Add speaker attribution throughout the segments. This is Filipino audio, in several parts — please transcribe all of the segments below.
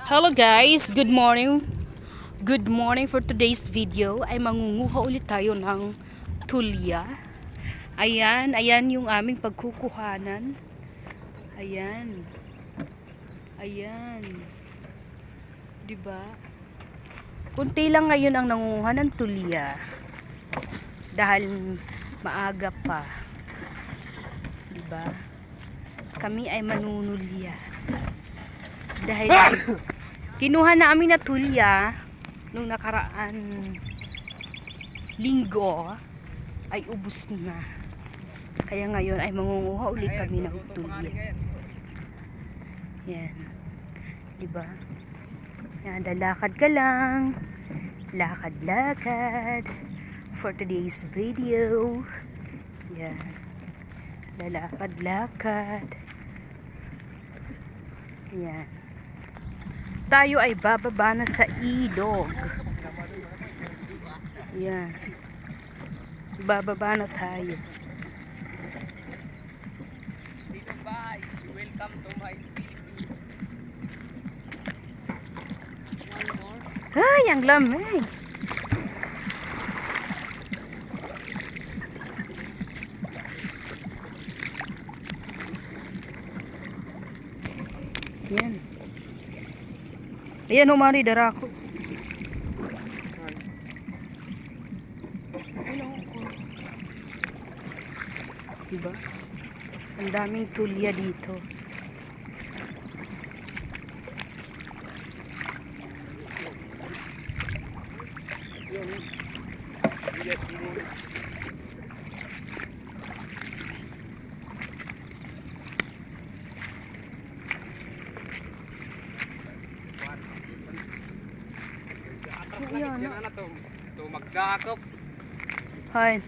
Speaker 1: Hello guys, good morning. Good morning. For today's video ay mangunguha ulit tayo ng tulya. Ayan yung aming pagkukuhanan. Ayan. Ayan. 'Di ba? Kunti lang ngayon ang nangunguha ng tulya. Dahil maaga pa. 'Di ba? Kami ay manunulya. Dahil kinuha namin na tulya nung nakaraan linggo ay ubos na. Kaya ngayon ay mangunguha ulit kami ng tulya. Yan. Diba? Yan, lalakad ka lang. Lakad-lakad. For today's video. Yan. Lalakad-lakad. Yan. Tayo ay bababa na sa ilog. Yan. Bababa na tayo.
Speaker 2: Dito guys, welcome to my Philippines. One more.
Speaker 1: Ay, ang lamig. Yan. Ayan, umari darako. Diba? Ang daming tulya dito.
Speaker 2: Ayan na to. To magdakop.
Speaker 1: Hay.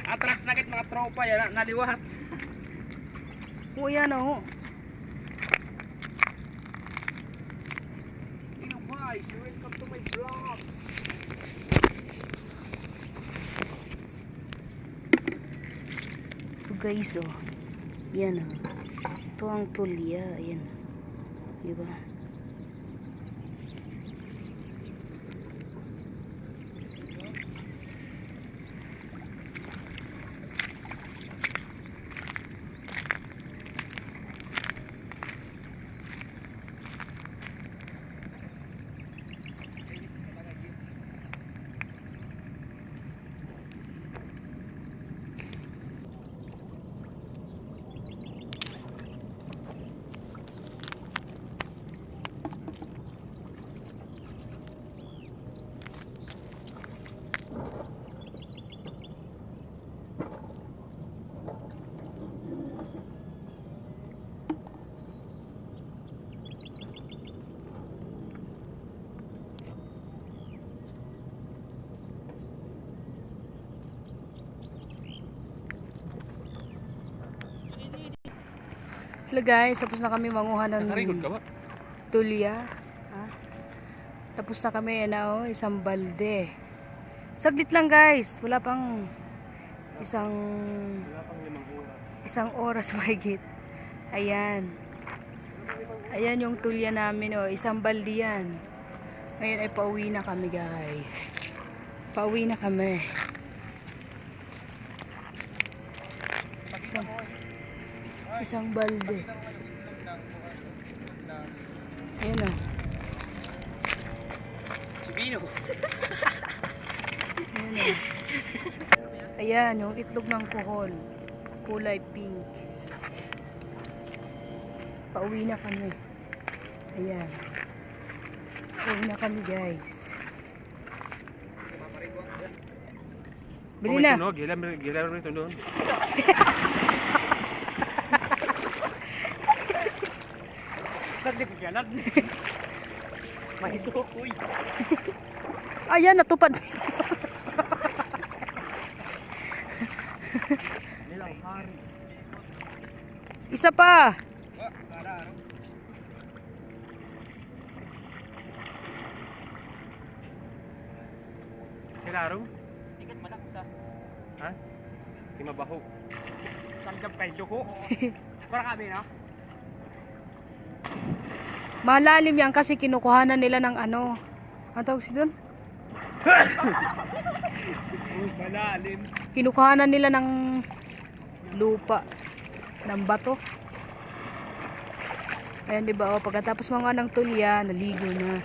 Speaker 2: Atras na kit mga tropa yan naliwat.
Speaker 1: O yan o.
Speaker 2: Hello guys, welcome to my vlog.
Speaker 1: Ito guys o. Yan o. Ito ang tulya. Ayan. Diba? Hello guys, tapos na kami manguha ng tulya. Ha? Tapos na kami na isang balde. Saglit lang guys, wala pang isang oras mahigit. Ayan. Ayan yung tulya namin isang balde yan. Ngayon ay pauwi na kami guys. Pauwi na kami. Isang balde. Ayan o.
Speaker 2: Subino.
Speaker 1: Ayan o. Ayan yung itlog ng kuhol. Kulay pink. Pauwi na kami. Ayan. Pauwi na kami guys. Bili na.
Speaker 2: Gila rin ito doon. Hindi ko ganad. Maisukoy.
Speaker 1: Ayan, natupad. Isa pa.
Speaker 2: Kilaro? Tikat malaksa. Ha? Di mabaho. Samjang pay luko. Para kami, no?
Speaker 1: Malalim yan kasi kinukuhanan nila ng ano. Ano tawag si doon?
Speaker 2: Malalim.
Speaker 1: Kinukuhanan nila ng lupa. Ng bato. Ayan, diba? O, pagkatapos mga ng tulya, naligo na.